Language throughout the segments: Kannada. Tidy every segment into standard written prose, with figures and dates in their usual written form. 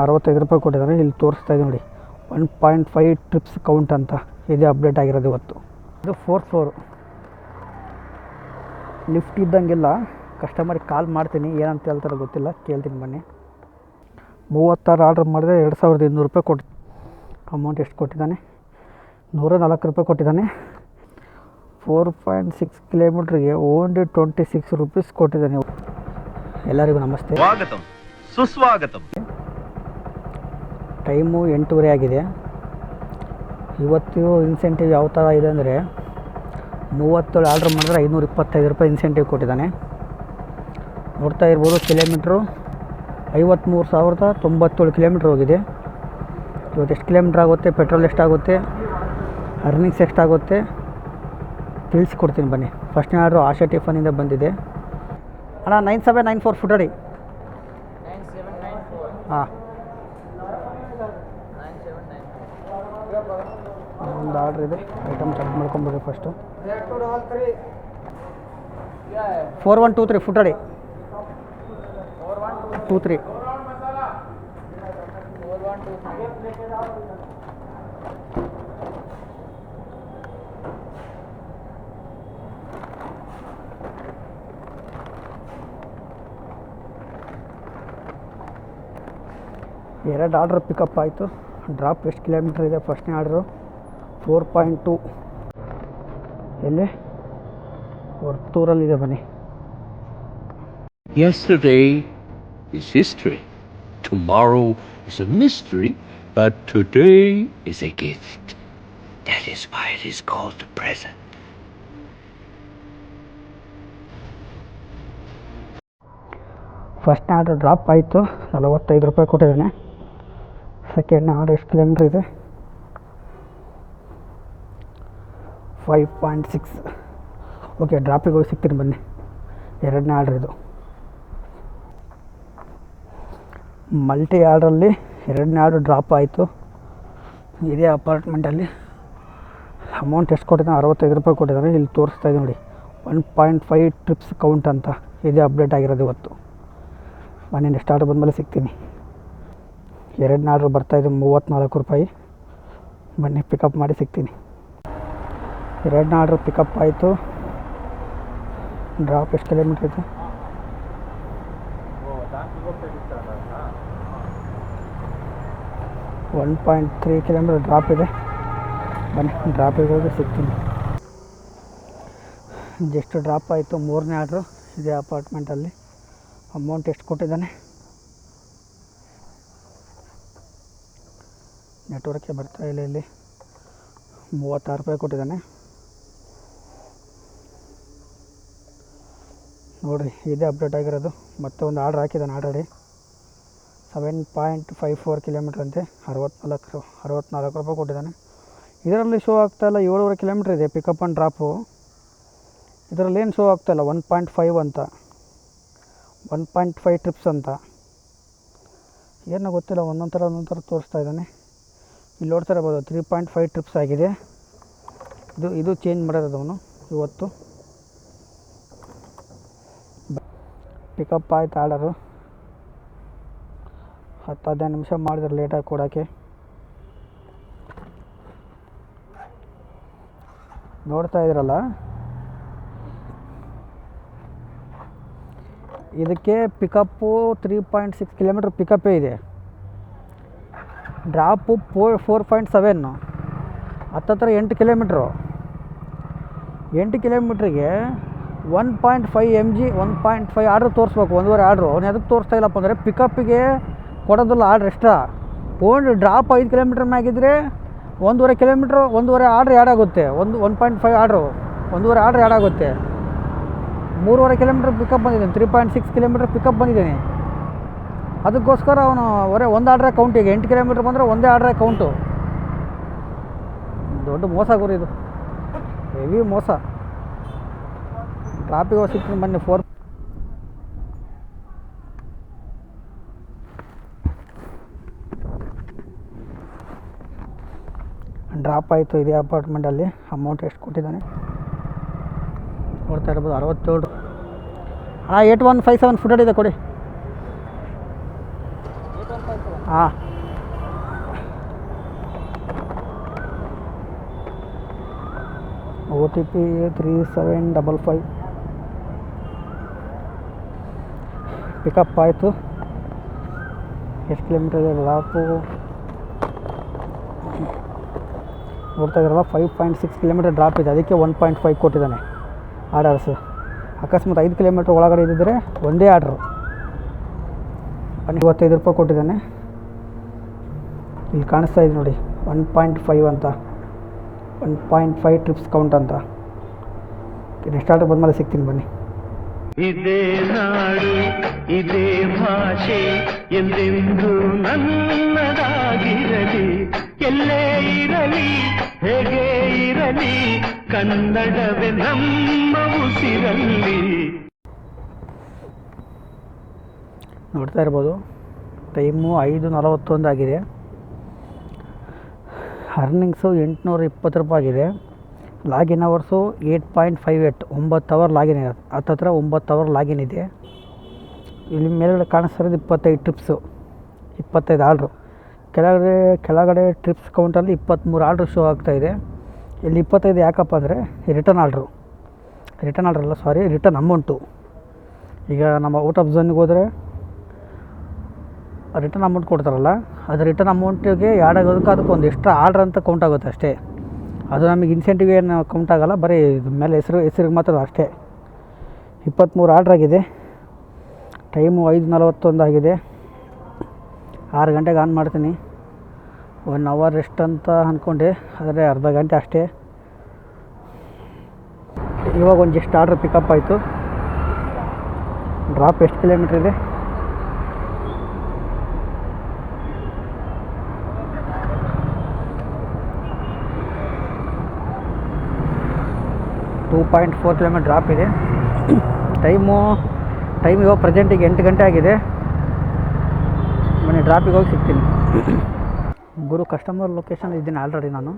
65 ರೂಪಾಯಿ ಕೊಟ್ಟಿದ್ದಾರೆ. ಇಲ್ಲಿ ತೋರಿಸ್ತಾ ಇದೆ ನೋಡಿ 1.5 ಟ್ರಿಪ್ಸ್ ಕೌಂಟ್ ಅಂತ ಇದೇ ಅಪ್ಡೇಟ್ ಆಗಿರೋದು ಇವತ್ತು. ಇದು 4th ಫ್ಲೋರು. ಲಿಫ್ಟ್ ಇದ್ದಂಗೆಲ್ಲ ಕಸ್ಟಮರಿಗೆ ಕಾಲ್ ಮಾಡ್ತೀನಿ, ಏನಂತ ಹೇಳ್ತಾರೆ ಗೊತ್ತಿಲ್ಲ, ಕೇಳ್ತೀನಿ ಬನ್ನಿ. 36 ಆರ್ಡ್ರ್ ಮಾಡಿದ್ರೆ 2200 ರೂಪಾಯಿ ಕೊಟ್ಟು ಅಮೌಂಟ್ ಎಷ್ಟು ಕೊಟ್ಟಿದ್ದಾನೆ? 104 ರೂಪಾಯಿ ಕೊಟ್ಟಿದ್ದಾನೆ. 4.6 ಕಿಲೋಮೀಟ್ರಿಗೆ ಓನ್ಲಿ 26 ರೂಪೀಸ್ ಕೊಟ್ಟಿದ್ದಾನೆ. ಎಲ್ಲರಿಗೂ ನಮಸ್ತೆ, ಸ್ವಾಗತಂ ಸುಸ್ವಾಗತಂ. ಟೈಮು 8:30 ಆಗಿದೆ. ಇವತ್ತು ಇನ್ಸೆಂಟಿವ್ ಯಾವ ಥರ ಇದೆ ಅಂದರೆ 37 ಆರ್ಡ್ರ್ ಮಾಡಿದ್ರೆ 525 ರೂಪಾಯಿ ಇನ್ಸೆಂಟಿವ್ ಕೊಟ್ಟಿದ್ದಾನೆ. ನೋಡ್ತಾ ಇರ್ಬೋದು, ಕಿಲೋಮೀಟ್ರು 53,097 ಕಿಲೋಮೀಟ್ರ್ ಹೋಗಿದೆ. ಇವತ್ತು ಎಷ್ಟು ಕಿಲೋಮೀಟ್ರ್ ಆಗುತ್ತೆ, ಪೆಟ್ರೋಲ್ ಎಷ್ಟಾಗುತ್ತೆ, ಅರ್ನಿಂಗ್ಸ್ ಎಷ್ಟಾಗುತ್ತೆ ತಿಳಿಸ್ಕೊಡ್ತೀನಿ ಬನ್ನಿ. ಫಸ್ಟ್ನೇ ಆರ್ಡ್ರು ಆಶಾ ಟಿಫನಿಂದ ಬಂದಿದೆ. ಅಣ್ಣ 9794 ಫುಡ್ ಅಡಿ. ಹಾಂ, ಒಂದು ಆರ್ಡ್ರ್ ಇದೆ. ಐಟಮ್ ಚೆಕ್ ಮಾಡ್ಕೊಂಬಿಡ್ರಿ ಫಸ್ಟು. 4123 ಫುಡ್ ಅಡಿ 23. ಎರಡು ಆರ್ಡ್ರ್ ಪಿಕಪ್ ಆಯಿತು. ಡ್ರಾಪ್ ಎಷ್ಟು ಕಿಲೋಮೀಟ್ರ್ ಇದೆ? ಫಸ್ಟ್ನೇ ಆರ್ಡ್ರು 4.2 ಎಲ್ಲಿ ವರ್ತೂರಲ್ಲಿದೆ ಬನ್ನಿ. Yesterday is history. Tomorrow is a mystery. But today is a gift. That is why it is called the present. ಫಸ್ಟ್ನೇ ಆರ್ಡ್ರ್ ಡ್ರಾಪ್ ಆಯಿತು. 45 ರೂಪಾಯಿ ಕೊಟ್ಟಿದ್ದಾನೆ. ಸೆಕೆಂಡ್ನೇ ಆರ್ಡ್ರ್ ಎಷ್ಟು ಕಿಲೋಮೀಟ್ರ್ ಇದೆ? 5.6. ಓಕೆ, ಡ್ರಾಪಿಗೆ ಹೋಗಿ ಸಿಗ್ತೀನಿ ಬನ್ನಿ. ಎರಡನೇ ಆರ್ಡ್ರ್ ಇದು. ಮಲ್ಟಿ ಆರ್ಡ್ರಲ್ಲಿ ಎರಡನೇ ಆರ್ಡ್ರ್ ಡ್ರಾಪ್ ಆಯಿತು. ಇದೇ ಅಪಾರ್ಟ್ಮೆಂಟಲ್ಲಿ ಅಮೌಂಟ್ ಎಷ್ಟು ಕೊಟ್ಟಿದ್ದಾನೆ? 65 ರೂಪಾಯಿ ಕೊಟ್ಟಿದ್ದಾನೆ. ಇಲ್ಲಿ ತೋರಿಸ್ತಾ ಇದೆ ನೋಡಿ 1.5 ಟ್ರಿಪ್ಸ್ ಕೌಂಟ್ ಅಂತ ಇದೇ ಅಪ್ಡೇಟ್ ಆಗಿರೋದು ಇವತ್ತು. ಬನ್ನಿ, ನೆಕ್ಸ್ಟ್ ಆರ್ಡ್ರ್ ಬಂದಮೇಲೆ ಸಿಗ್ತೀನಿ. ಎರಡನೇ ಆರ್ಡ್ರ್ ಬರ್ತಾಯಿದೆ 34 ರೂಪಾಯಿ. ಬನ್ನಿ, ಪಿಕಪ್ ಮಾಡಿ ಸಿಗ್ತೀನಿ. ಎರಡನೇ ಆರ್ಡ್ರ್ ಪಿಕಪ್ ಆಯಿತು. ಡ್ರಾಪ್ ಎಷ್ಟು ಕಿಲೋಮೀಟ್ರ್ ಇದೆ? 1.3 ಕಿಲೋಮೀಟ್ರ್ ಡ್ರಾಪ್ ಇದೆ. ಬನ್ನಿ, ಡ್ರಾಪಿಗೆ ಹೋಗಿ ಸಿಗ್ತೀನಿ. ಜಸ್ಟ್ ಡ್ರಾಪ್ ಆಯಿತು. ಮೂರನೇ ಆರ್ಡ್ರು ಇದೇ ಅಪಾರ್ಟ್ಮೆಂಟಲ್ಲಿ. ಅಮೌಂಟ್ ಎಷ್ಟು ಕೊಟ್ಟಿದ್ದಾನೆ? ನೆಟ್ವರ್ಕೇ ಬರ್ತಾ ಇಲ್ಲ. ಇಲ್ಲಿ 36 ರೂಪಾಯಿ ಕೊಟ್ಟಿದ್ದಾನೆ. ನೋಡಿರಿ, ಇದೇ ಅಪ್ಡೇಟ್ ಆಗಿರೋದು. ಮತ್ತೆ ಒಂದು ಆರ್ಡ್ರ್ ಹಾಕಿದ್ದಾನೆ ಆಲ್ರೆಡಿ. 7.54 ಕಿಲೋಮೀಟ್ರ್ ಅಂತೆ. 64 ರೂಪಾಯಿ ಕೊಟ್ಟಿದ್ದಾನೆ. ಇದರಲ್ಲಿ ಶೋ ಆಗ್ತಾಯಿಲ್ಲ. 7.5 ಕಿಲೋಮೀಟ್ರ್ ಇದೆ ಪಿಕಪ್ ಆ್ಯಂಡ್ ಡ್ರಾಪು. ಇದರಲ್ಲೇನು ಶೋ ಆಗ್ತಾಯಿಲ್ಲ. 1.5 ಅಂತ, 1.5 ಟ್ರಿಪ್ಸ್ ಅಂತ ಏನೋ ಗೊತ್ತಿಲ್ಲ. ಒಂದೊಂದು ಥರ ತೋರಿಸ್ತಾ ಇದ್ದಾನೆ. ಇಲ್ಲಿ ನೋಡ್ತಾ ಇರ್ಬೋದು 3.5 ಟ್ರಿಪ್ಸ್ ಆಗಿದೆ. ಇದು ಚೇಂಜ್ ಮಾಡಿರೋದು ಅವನು ಇವತ್ತು. ಪಿಕಪ್ ಆಯ್ತು ಆರ್ಡರು. 10-15 ನಿಮಿಷ ಮಾಡಿದ್ರೆ ಲೇಟಾಗಿ ಕೊಡೋಕ್ಕೆ. ನೋಡ್ತಾ ಇದ್ರಲ್ಲ, ಇದಕ್ಕೆ ಪಿಕಪ್ಪು 3.6 ಕಿಲೋಮೀಟ್ರ್ ಪಿಕಪ್ಪೇ ಇದೆ. ಡ್ರಾಪು 4.7, ಹತ್ತತ್ರ 8 ಕಿಲೋಮೀಟ್ರು. 8 ಕಿಲೋಮೀಟ್ರಿಗೆ 1.5 mg 1.5 ಆರ್ಡ್ರ್ ತೋರಿಸ್ಬೇಕು. 1.5 ಆರ್ಡ್ರು. ಅವ್ನು ಎದಕ್ಕೆ ತೋರಿಸ್ತಾ ಇಲ್ಲಪ್ಪ ಅಂದರೆ ಪಿಕಪ್ಪಿಗೆ ಕೊಡೋದಿಲ್ಲ order extra. Only drop 5 kilometre ಮ್ಯಾಗಿದ್ದರೆ 1.5 ಕಿಲೋಮೀಟ್ರು 1.5 ಆರ್ಡ್ರ್ ಆ್ಯಡ್ ಆಗುತ್ತೆ. 1.5 ಆರ್ಡ್ರು 1.5 ಆರ್ಡ್ರ್ ಆ್ಯಡ್ ಆಗುತ್ತೆ. 3.5 ಕಿಲೋಮೀಟ್ರ್ ಪಿಕಪ್ ಬಂದಿದ್ದೀನಿ. 3.6 ಕಿಲೋಮೀಟ್ರ್ ಪಿಕಪ್ ಬಂದಿದ್ದೀನಿ. ಅದಕ್ಕೋಸ್ಕರ ಅವನು ಒಂದು ಆರ್ಡ್ರೇ ಕೌಂಟಿಗೆ. 8 ಕಿಲೋಮೀಟ್ರ್ ಬಂದರೆ ಒಂದೇ ಆರ್ಡ್ರೇ ಕೌಂಟು. ದೊಡ್ಡ ಮೋಸ ಗುರು ಇದು, ಹೆವಿ ಮೋಸ. ಟ್ರಾಫಿಕ್ ಹೋಗಿ ಸಿಗ್ತೀನಿ ಬನ್ನಿ. 4 ಡ್ರಾಪ್ ಆಯಿತು ಇದೇ ಅಪಾರ್ಟ್ಮೆಂಟಲ್ಲಿ. ಅಮೌಂಟ್ ಎಷ್ಟು ಕೊಟ್ಟಿದ್ದಾನೆ ನೋಡ್ತಾ ಇರ್ಬೋದು, 67. ಹಾಂ, 8157 ಫುಡ್ ಇದೆ ಕೊಡಿ. ಹಾಂ, OTP 3755 ಪಿಕಪ್ ಆಯಿತು. ಎಷ್ಟು ಕಿಲೋಮೀಟರ್ ಇದೆ ಡ್ರಾಪು ನೋಡ್ತಾ ಇದ್ದಾರಲ್ಲ, 5.6 ಕಿಲೋಮೀಟರ್ ಡ್ರಾಪ್ ಇದೆ. ಅದಕ್ಕೆ 1.5 ಕೊಟ್ಟಿದ್ದಾನೆ ಆರ್ಡರ್ಸು. ಅಕಸ್ಮಾತ್ 5 ಕಿಲೋಮೀಟ್ರ್ ಒಳಗಡೆ ಇದ್ದಿದ್ದರೆ ಒಂದೇ ಆರ್ಡ್ರು. 25 ರೂಪಾಯಿ ಕೊಟ್ಟಿದ್ದಾನೆ. ಇಲ್ಲಿ ಕಾಣಿಸ್ತಾ ಇದೆ ನೋಡಿ 1.5 ಅಂತ, 1.5 ಟ್ರಿಪ್ಸ್ ಕೌಂಟ್ ಅಂತ. ನೆಕ್ಸ್ಟ್ ಆರ್ಡರ್ ಬಂದಮೇಲೆ ಸಿಗ್ತೀನಿ ಬನ್ನಿ. ಇದೇ ನಾಡು ಇದೇ ಭಾಷೆ ಎಂದೆಂದು ನನ್ನದಾಗಿರಲಿ, ಎಲ್ಲೇ ಇರಲಿ ಹೇಗೆ ಇರಲಿ, ಕನ್ನಡವೇ ನಮ್ಮ ಉಸಿರಲ್ಲಿ. ನೋಡ್ತಾ ಇರ್ಬೋದು, ಟೈಮು 5:41 ಆಗಿದೆ. ಅರ್ನಿಂಗ್ಸು 820 ರೂಪಾಯಿ ಆಗಿದೆ. ಲಾಗಿನ್ ಅವರ್ಸು 8.58, 9 ಅವರ್ ಲಾಗಿನ್ ಇದೆ. ಹತ್ತತ್ರ 9 ಅವರ್ ಲಾಗಿನ್ ಇದೆ. ಇಲ್ಲಿ ಮೇಲ್ಗಡೆ ಕಾಣಿಸ್ತಿರೋದು 25 ಟ್ರಿಪ್ಸು, 25 ಆರ್ಡ್ರು. ಕೆಳಗಡೆ ಟ್ರಿಪ್ಸ್ ಕೌಂಟಲ್ಲಿ 23 ಆರ್ಡ್ರು ಶೋ ಆಗ್ತಾಯಿದೆ. ಇಲ್ಲಿ 25 ಯಾಕಪ್ಪ ಅಂದರೆ ರಿಟರ್ನ್ ಆರ್ಡ್ರಲ್ಲ, ರಿಟರ್ನ್ ಅಮೌಂಟು. ಈಗ ನಮ್ಮ ಔಟ್ ಆಫ್ ಝೋನಿಗೆ ಹೋದರೆ ರಿಟರ್ನ್ ಅಮೌಂಟ್ ಕೊಡ್ತಾರಲ್ಲ, ಅದು ರಿಟರ್ನ್ ಅಮೌಂಟಿಗೆ ಆ್ಯಡ್ ಆಗೋದಕ್ಕೆ ಅದಕ್ಕೆ ಒಂದು ಎಕ್ಸ್ಟ್ರಾ ಆರ್ಡ್ರ್ ಅಂತ ಕೌಂಟ್ ಆಗುತ್ತೆ ಅಷ್ಟೇ. ಅದು ನಮಗೆ ಇನ್ಸೆಂಟಿವ್ ಏನು ಕೌಂಟ್ ಆಗೋಲ್ಲ, ಬರೀ ಮೇಲೆ ಹೆಸರಿಗೆ ಮಾತ್ರ ಅಷ್ಟೇ. 23 ಆರ್ಡ್ರ್ ಆಗಿದೆ. ಟೈಮು 5:41 ಆಗಿದೆ. 6 ಗಂಟೆಗೆ ಆನ್ ಮಾಡ್ತೀನಿ. 1 ಅವರ್ ರೆಸ್ಟ್ ಅಂತ ಅಂದ್ಕೊಂಡೆ, ಆದರೆ ಅರ್ಧ ಗಂಟೆ ಅಷ್ಟೇ. ಇವಾಗ ಒಂದು ಜಸ್ಟ್ ಆರ್ಡ್ರ್ ಪಿಕಪ್ ಆಯಿತು. ಡ್ರಾಪ್ ಎಷ್ಟು ಕಿಲೋಮೀಟ್ರ್ ಇದೆ? 2.4 ಕಿಲೋಮೀಟ್ರ್ ಡ್ರಾಪ್ ಇದೆ. ಟೈಮ್ ಇವಾಗ ಪ್ರೆಸೆಂಟಿಗೆ 8 ಗಂಟೆ ಆಗಿದೆ. ಬನ್ನಿ ಡ್ರಾಪಿಗೆ ಹೋಗಿ ಸಿಗ್ತೀನಿ. ಗುರು ಕಸ್ಟಮರ್ ಲೊಕೇಶನ್ ಇದ್ದೀನಿ ಆಲ್ರೆಡಿ ನಾನು.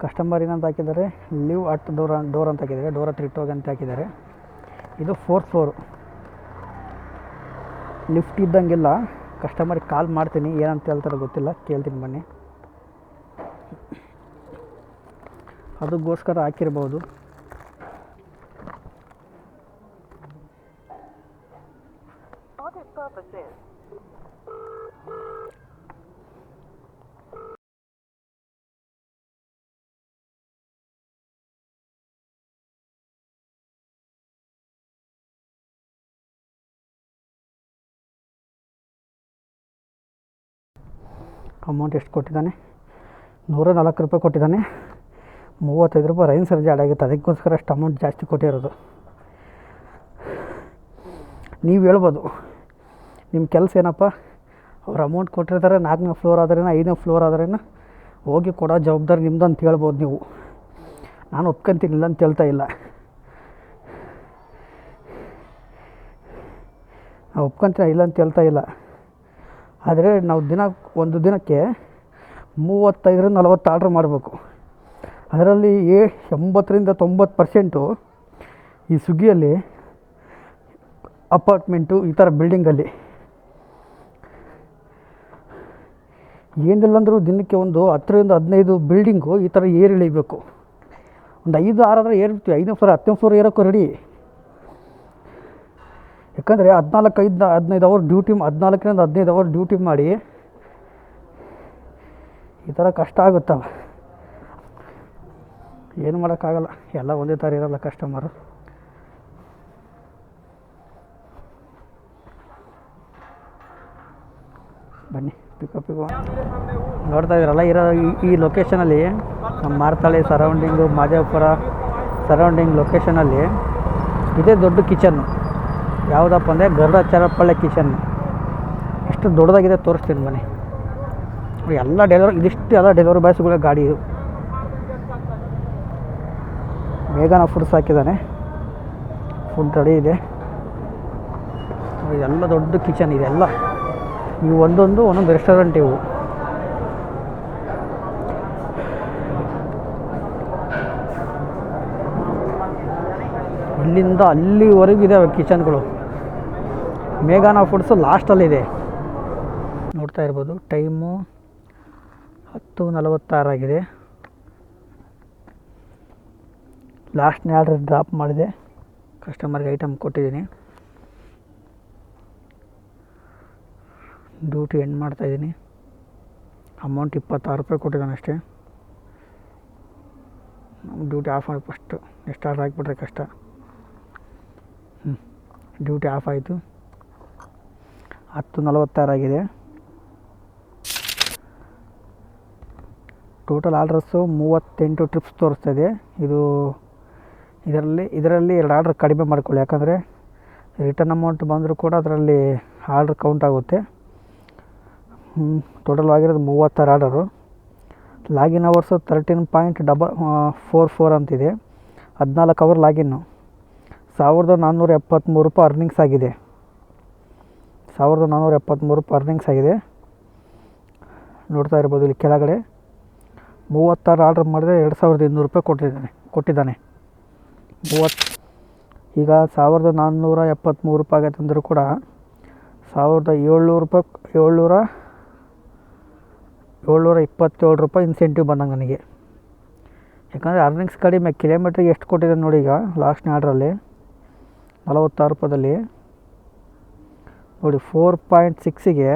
ಕಸ್ಟಮರ್ ಏನಂತ ಹಾಕಿದ್ದಾರೆ, ಲಿವ್ ಅಟ್ ಡೋರ್ ಅಂತ ಹಾಕಿದ್ದಾರೆ. ಡೋರ್ ಹತ್ರ ಇಟ್ಟೋಗಿ ಅಂತ ಹಾಕಿದ್ದಾರೆ. ಇದು 4th ಫ್ಲೋರು. ಲಿಫ್ಟ್ ಇದ್ದಂಗೆಲ್ಲ ಕಸ್ಟಮರಿಗೆ ಕಾಲ್ ಮಾಡ್ತೀನಿ, ಏನಂತ ಹೇಳ್ತಾರೆ ಗೊತ್ತಿಲ್ಲ, ಕೇಳ್ತೀನಿ ಬನ್ನಿ. ಅದಕ್ಕೋಸ್ಕರ ಹಾಕಿರ್ಬೋದು. ಅಮೌಂಟ್ ಎಷ್ಟು ಕೊಟ್ಟಿದ್ದಾನೆ? 104 ರೂಪಾಯಿ ಕೊಟ್ಟಿದ್ದಾನೆ. 35 ರೂಪಾಯಿ ರೈನ್ ಸರ್ಜ್ ಆ್ಯಡ್ ಆಗುತ್ತೆ. ಅದಕ್ಕೋಸ್ಕರ ಅಷ್ಟು ಅಮೌಂಟ್ ಜಾಸ್ತಿ ಕೊಟ್ಟಿರೋದು. ನೀವು ಹೇಳ್ಬೋದು, ನಿಮ್ಮ ಕೆಲಸ ಏನಪ್ಪ, ಅವ್ರು ಅಮೌಂಟ್ ಕೊಟ್ಟಿರ್ತಾರೆ, 4ನೇ ಫ್ಲೋರ್ ಆದ್ರೇನ 5ನೇ ಫ್ಲೋರ್ ಆದ್ರೇನ ಹೋಗಿ ಕೊಡೋ ಜವಾಬ್ದಾರಿ ನಿಮ್ಮದು ಅಂತ ಹೇಳ್ಬೋದು ನೀವು. ನಾನು ಒಪ್ಕೊಂತೀನಿ, ಇಲ್ಲ ಅಂತ ಹೇಳ್ತಾ ಇಲ್ಲ. ನಾವು ಒಪ್ಕೊಂತೀನಿ, ಇಲ್ಲ ಅಂತ ಹೇಳ್ತಾ ಇಲ್ಲ. ಆದರೆ ನಾವು ಒಂದು ದಿನಕ್ಕೆ 35-40 ಆರ್ಡ್ರ್ ಮಾಡಬೇಕು. ಅದರಲ್ಲಿ 80-90% ಈ ಸ್ವಿಗ್ಗಿಯಲ್ಲಿ, ಅಪಾರ್ಟ್ಮೆಂಟು, ಈ ಥರ ಬಿಲ್ಡಿಂಗಲ್ಲಿ. ಏನಿಲ್ಲ ಅಂದರೂ ದಿನಕ್ಕೆ ಒಂದು 10-15 ಬಿಲ್ಡಿಂಗು ಈ ಥರ ಇಳಿಬೇಕು. ಒಂದು 5-6 ಆದರೆ ಏರ್ತೀವಿ. 5ನೇ ಫ್ಲೋರ್ 10ನೇ ಫ್ಲೋರ್ ಏರೋಕ್ಕೂ ರೆಡಿ. ಯಾಕಂದರೆ 14-15 ಅವರ್ ಡ್ಯೂಟಿ, 14-15 ಅವರ್ ಡ್ಯೂಟಿ ಮಾಡಿ ಈ ಥರ ಕಷ್ಟ ಆಗುತ್ತವ. ಏನು ಮಾಡೋಕ್ಕಾಗಲ್ಲ, ಎಲ್ಲ ಒಂದೇ ಥರ ಇರೋಲ್ಲ ಕಸ್ಟಮರು. ಬನ್ನಿ ಪಿಕಪ್ಪಿಗೂ. ನೋಡ್ತಾ ಇದ್ದೀರಲ್ಲ, ಈ ಲೊಕೇಶನಲ್ಲಿ ನಮ್ಮ ಮಾರ್ತಳ್ಳಿ ಸರೌಂಡಿಂಗು, ಮಾದೇವಪುರ ಸರೌಂಡಿಂಗ್ ಲೊಕೇಶನಲ್ಲಿ ಇದೇ ದೊಡ್ಡ ಕಿಚನ್ನು. ಯಾವುದಪ್ಪ ಅಂದರೆ ಗರುಡಾಚಾರಪಳ್ಳಿ ಕಿಚನ್ನು. ಎಷ್ಟು ದೊಡ್ಡದಾಗಿದೆ ತೋರಿಸ್ತೀನಿ ಬನ್ನಿ. ಎಲ್ಲ ಡೆಲಿವರಿ ಬಾಯ್ಸ್ಗಳ ಗಾಡಿ ಇದು. ಬೇಗನ ಫುಡ್ಸ್ ಹಾಕಿದ್ದಾನೆ, ಫುಡ್ ರೆಡಿ ಇದೆ. ಇದೆಲ್ಲ ದೊಡ್ಡ ಕಿಚನ್. ಇದೆಲ್ಲ ಇವು ಒಂದೊಂದು ರೆಸ್ಟೋರೆಂಟ್. ಇವು ಇಲ್ಲಿಂದ ಅಲ್ಲಿವರೆಗೂ ಇದ್ದಾವೆ ಕಿಚನ್ಗಳು. ಮೇಘನಾ ಫುಡ್ಸು ಲಾಸ್ಟಲ್ಲಿದೆ. ನೋಡ್ತಾ ಇರ್ಬೋದು. ಟೈಮು 10:46 ಆಗಿದೆ. ಲಾಸ್ಟ್ನೇ ಆರ್ಡ್ರ್ ಡ್ರಾಪ್ ಮಾಡಿದೆ, ಕಸ್ಟಮರ್ಗೆ ಐಟಮ್ ಕೊಟ್ಟಿದ್ದೀನಿ. ಡ್ಯೂಟಿ ಎಂಡ್ ಮಾಡ್ತಾಯಿದ್ದೀನಿ. ಅಮೌಂಟ್ 26 ರೂಪಾಯಿ ಕೊಟ್ಟಿದ್ದಾನೆ ಅಷ್ಟೇ. ನಮ್ಮ ಡ್ಯೂಟಿ ಆಫ್ ಮಾಡಿ ಫಸ್ಟು ಎಷ್ಟು ಆರ್ಡ್ರ್ ಹಾಕಿಬಿಟ್ರೆ ಕಷ್ಟ. ಡ್ಯೂಟಿ ಆಫ್ ಆಯಿತು. 10:46 ಆಗಿದೆ. ಟೋಟಲ್ ಆರ್ಡ್ರಸ್ಸು 38 ಟ್ರಿಪ್ಸ್ ತೋರಿಸ್ತಾಯಿದೆ. ಇದರಲ್ಲಿ 2 ಆರ್ಡ್ರ್ ಕಡಿಮೆ ಮಾಡ್ಕೊಳ್ಳಿ, ಯಾಕಂದರೆ ರಿಟರ್ನ್ ಅಮೌಂಟ್ ಬಂದರೂ ಕೂಡ ಅದರಲ್ಲಿ ಆರ್ಡ್ರ್ ಕೌಂಟ್ ಆಗುತ್ತೆ. ಟೋಟಲ್ ಆಗಿರೋದು 36 ಆರ್ಡರು. ಲಾಗಿನ್ ಅವರ್ಸು 13.44 ಅಂತಿದೆ. 14 ಅವರ್ ಲಾಗಿನ್ನು. 1473 ರೂಪಾಯಿ ಅರ್ನಿಂಗ್ಸ್ ಆಗಿದೆ. 1473 ರೂಪಾಯಿ ಅರ್ನಿಂಗ್ಸ್ ಆಗಿದೆ. ನೋಡ್ತಾ ಇರ್ಬೋದು ಇಲ್ಲಿ ಕೆಳಗಡೆ 36 ಆರ್ಡ್ರ್ ಮಾಡಿದ್ರೆ 2200 ರೂಪಾಯಿ ಕೊಟ್ಟಿದ್ದಾನೆ. ಈಗ 1473 ರೂಪಾಯಿ ಆಗೈತೆ ಅಂದರೂ ಕೂಡ 1700 ರೂಪಾಯಿ 727 ರೂಪಾಯಿ ಇನ್ಸೆಂಟಿವ್ ಬಂದಂಗೆ ನನಗೆ. ಯಾಕಂದರೆ ಅರ್ನಿಂಗ್ಸ್ ಕಡಿಮೆ. ಕಿಲೋಮೀಟ್ರಿಗೆ ಎಷ್ಟು ಕೊಟ್ಟಿದೆ ನೋಡಿ. ಈಗ ಲಾಸ್ಟ್ನೇ ಆರ್ಡ್ರಲ್ಲಿ 46 ರೂಪಾಯಿದಲ್ಲಿ ನೋಡಿ 4.6ಗೆ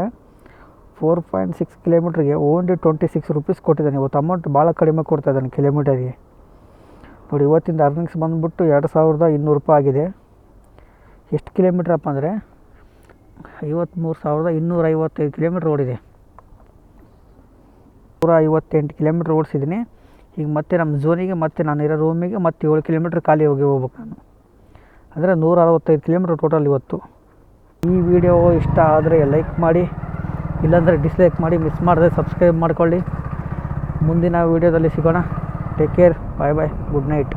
4.6 ಕಿಲೋಮೀಟ್ರಿಗೆ ಓನ್ಲಿ 26 ರೂಪೀಸ್ ಕೊಟ್ಟಿದ್ದಾನೆ. ಇವತ್ತು ಅಮೌಂಟ್ ಭಾಳ ಕಡಿಮೆ ಕೊಡ್ತಾ ಇದ್ದಾನೆ ಕಿಲೋಮೀಟರಿಗೆ. ನೋಡಿ ಇವತ್ತಿಂದ ಅರ್ನಿಂಗ್ಸ್ ಬಂದುಬಿಟ್ಟು 2200 ರೂಪಾಯಿ ಆಗಿದೆ. ಎಷ್ಟು ಕಿಲೋಮೀಟ್ರಪ್ಪ ಅಂದರೆ 53,255 ಕಿಲೋಮೀಟ್ರ್ ಓಡಿದೆ. 158 ಕಿಲೋಮೀಟ್ರ್ ಓಡಿಸಿದ್ದೀನಿ. ಈಗ ಮತ್ತೆ ನಮ್ಮ ಝೋನಿಗೆ ಮತ್ತು ನಾನಿರೋ ರೂಮಿಗೆ ಮತ್ತೆ 7 ಕಿಲೋಮೀಟ್ರ್ ಖಾಲಿ ಹೋಗ್ಬೇಕು ನಾನು. ಅಂದರೆ 165 ಕಿಲೋಮೀಟ್ರ್ ಟೋಟಲ್ ಇವತ್ತು. ಈ ವಿಡಿಯೋ ಇಷ್ಟ ಆದರೆ ಲೈಕ್ ಮಾಡಿ, ಇಲ್ಲಾಂದರೆ ಡಿಸ್ಲೈಕ್ ಮಾಡಿ. ಮಿಸ್ ಮಾಡಿದ್ರೆ ಸಬ್ಸ್ಕ್ರೈಬ್ ಮಾಡ್ಕೊಳ್ಳಿ. ಮುಂದಿನ ವೀಡಿಯೋದಲ್ಲಿ ಸಿಗೋಣ. Take care. Bye bye. Good night.